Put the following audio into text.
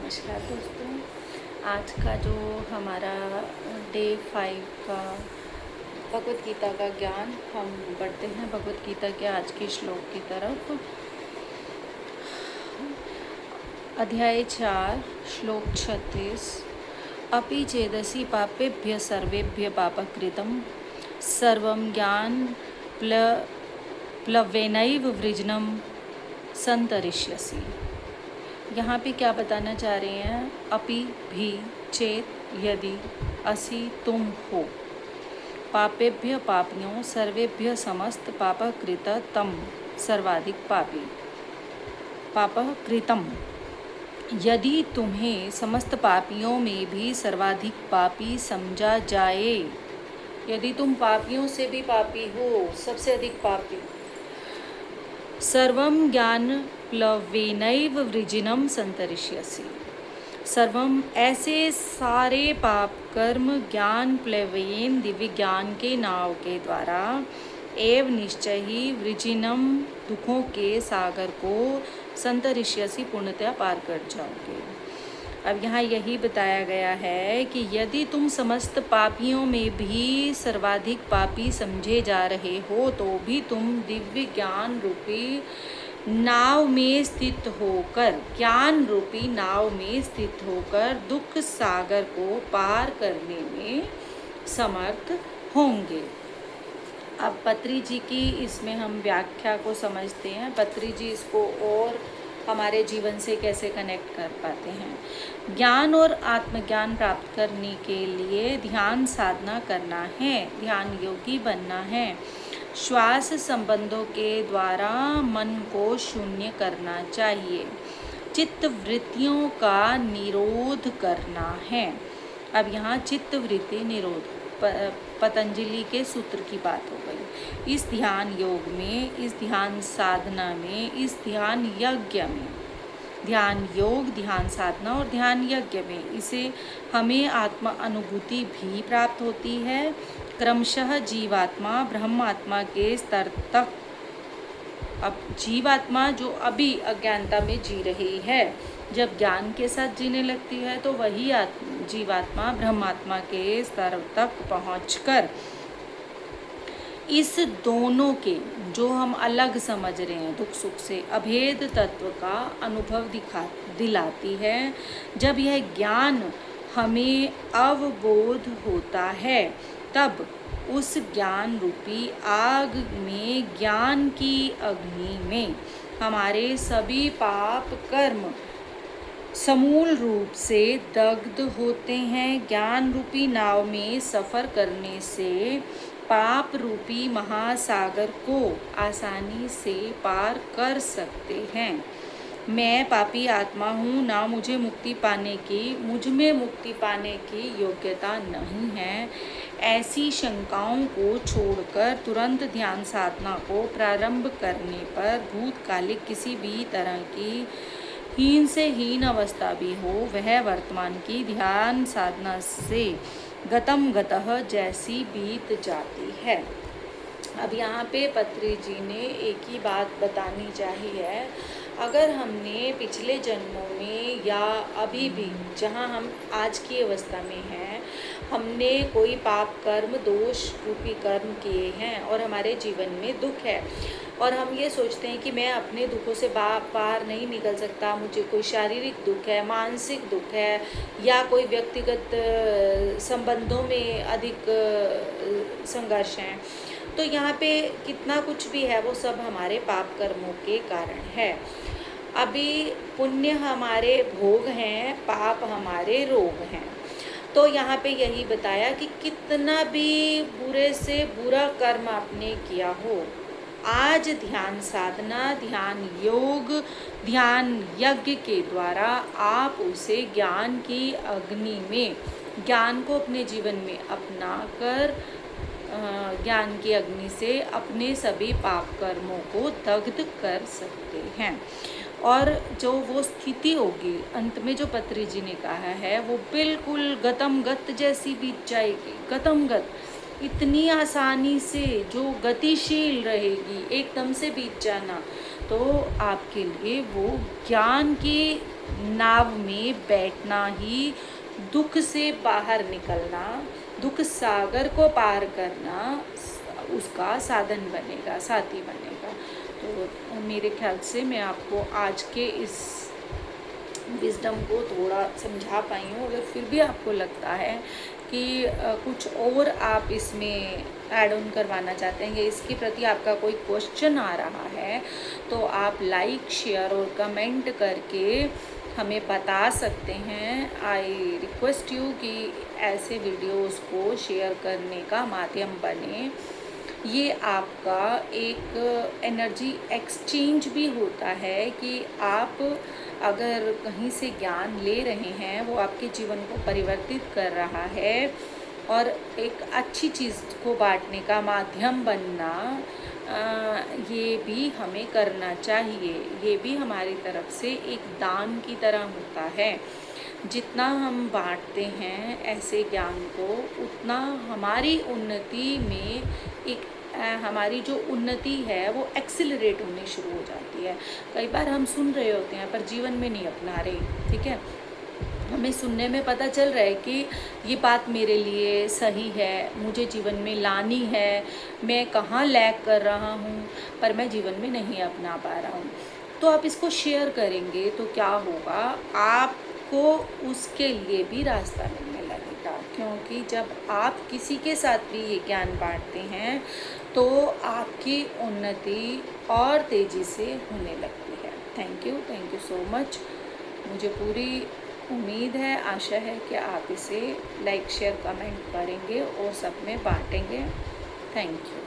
नमस्कार दोस्तों। आज का जो हमारा डे 5 का भगवत गीता का ज्ञान, हम बढ़ते हैं भगवत गीता के आज के श्लोक की तरफ। अध्याय 4 श्लोक 36। अपि चेदसि पापेभ्य सर्वेभ्य पापकृतं सर्वं ज्ञान प्लवेनैव वृजनं संतरिष्यसि। यहाँ पे क्या बताना चाह रहे हैं? अपि भी चेत यदि असि तुम हो पापेभ्य पापियों सर्वेभ्य समस्त पापकृत तम सर्वाधिक पापी पापकृतम। यदि तुम्हें समस्त पापियों में भी सर्वाधिक पापी समझा जाए, यदि तुम पापियों से भी पापी हो, सबसे अधिक पापी, सर्वं ज्ञान प्लवेनैव वृजिनं संतरिष्यसि। सर्वम ऐसे सारे पाप कर्म ज्ञान प्लवेन दिव्य ज्ञान के नाव के द्वारा एव निश्चय ही वृजिनम दुखों के सागर को संतरिष्यसि पूर्णतया पार कर जाओगे। अब यहाँ यही बताया गया है कि यदि तुम समस्त पापियों में भी सर्वाधिक पापी समझे जा रहे हो तो भी तुम दिव्य ज्ञान रूपी नाव में स्थित होकर, ज्ञान रूपी नाव में स्थित होकर दुख सागर को पार करने में समर्थ होंगे। अब पत्री जी की इसमें हम व्याख्या को समझते हैं। पत्री जी इसको और हमारे जीवन से कैसे कनेक्ट कर पाते हैं। ज्ञान और आत्मज्ञान प्राप्त करने के लिए ध्यान साधना करना है, ध्यान योगी बनना है। श्वास संबंधों के द्वारा मन को शून्य करना चाहिए। चित्त वृत्तियों का निरोध करना है। अब यहाँ चित्त वृत्ति निरोध पतंजलि के सूत्र की बात हो गई। इस ध्यान योग में, इस ध्यान साधना में, इस ध्यान यज्ञ में, ध्यान योग, ध्यान साधना और ध्यान यज्ञ में इसे हमें आत्मा अनुभूति भी प्राप्त होती है। क्रमशः जीवात्मा ब्रह्मात्मा के स्तर तक, अब जीवात्मा जो अभी अज्ञानता में जी रही है, जब ज्ञान के साथ जीने लगती है तो वही जीवात्मा ब्रह्मात्मा के स्तर तक पहुंचकर इस दोनों के, जो हम अलग समझ रहे हैं दुख सुख से, अभेद तत्व का अनुभव दिलाती है। जब यह ज्ञान हमें अवबोध होता है तब उस ज्ञान रूपी आग में, ज्ञान की अग्नि में हमारे सभी पाप कर्म समूल रूप से दग्ध होते हैं। ज्ञान रूपी नाव में सफ़र करने से पाप रूपी महासागर को आसानी से पार कर सकते हैं। मैं पापी आत्मा हूँ, ना मुझे मुक्ति पाने की, मुझ में मुक्ति पाने की योग्यता नहीं है, ऐसी शंकाओं को छोड़कर तुरंत ध्यान साधना को प्रारंभ करने पर भूतकालिक किसी भी तरह की हीन से हीन अवस्था भी हो, वह वर्तमान की ध्यान साधना से गतम गतः जैसी बीत जाती है। अब यहाँ पे पत्री जी ने एक ही बात बतानी चाहिए। अगर हमने पिछले जन्मों में या अभी भी जहाँ हम आज की अवस्था में हैं, हमने कोई पाप कर्म दोष रूपी कर्म किए हैं और हमारे जीवन में दुख है और हम ये सोचते हैं कि मैं अपने दुखों से पार नहीं निकल सकता, मुझे कोई शारीरिक दुख है, मानसिक दुख है या कोई व्यक्तिगत संबंधों में अधिक संघर्ष हैं, तो यहाँ पे कितना कुछ भी है वो सब हमारे पाप कर्मों के कारण है। अभी पुण्य हमारे भोग हैं, पाप हमारे रोग हैं। तो यहाँ पे यही बताया कि कितना भी बुरे से बुरा कर्म आपने किया हो, आज ध्यान साधना, ध्यान योग, ध्यान यज्ञ के द्वारा आप उसे ज्ञान की अग्नि में, ज्ञान को अपने जीवन में अपना कर ज्ञान की अग्नि से अपने सभी पाप कर्मों को दग्ध कर सकते हैं। और जो वो स्थिति होगी अंत में, जो पत्री जी ने कहा है, वो बिल्कुल गतम गत जैसी बीत जाएगी। गतम गत, इतनी आसानी से, जो गतिशील रहेगी, एकदम से बीत जाना, तो आपके लिए वो ज्ञान की नाव में बैठना ही दुख से बाहर निकलना, दुख सागर को पार करना उसका साधन बनेगा, साथी बनेगा। तो मेरे ख्याल से मैं आपको आज के इस विजडम को थोड़ा समझा पाई हूँ। अगर फिर भी आपको लगता है कि कुछ और आप इसमें ऐड ऑन करवाना चाहते हैं या इसके प्रति आपका कोई क्वेश्चन आ रहा है, तो आप लाइक, शेयर और कमेंट करके हमें बता सकते हैं। आई रिक्वेस्ट यू कि ऐसे वीडियोस को शेयर करने का माध्यम बने। ये आपका एक एनर्जी एक्सचेंज भी होता है कि आप अगर कहीं से ज्ञान ले रहे हैं, वो आपके जीवन को परिवर्तित कर रहा है और एक अच्छी चीज़ को बांटने का माध्यम बनना, ये भी हमें करना चाहिए। ये भी हमारी तरफ से एक दान की तरह होता है। जितना हम बांटते हैं ऐसे ज्ञान को, उतना हमारी उन्नति में एक हमारी जो उन्नति है वो एक्सिलरेट होनी शुरू हो जाती है। कई बार हम सुन रहे होते हैं पर जीवन में नहीं अपना रहे, ठीक है। हमें सुनने में पता चल रहा है कि ये बात मेरे लिए सही है, मुझे जीवन में लानी है, मैं कहाँ लैग कर रहा हूँ, पर मैं जीवन में नहीं अपना पा रहा हूँ। तो आप इसको शेयर करेंगे तो क्या होगा, आपको उसके लिए भी रास्ता मिलने लगेगा। क्योंकि जब आप किसी के साथ भी ये ज्ञान बांटते हैं तो आपकी उन्नति और तेज़ी से होने लगती है। Thank you so much. मुझे पूरी उम्मीद है, आशा है कि आप इसे लाइक, शेयर, कमेंट करेंगे और सब में बांटेंगे। Thank you.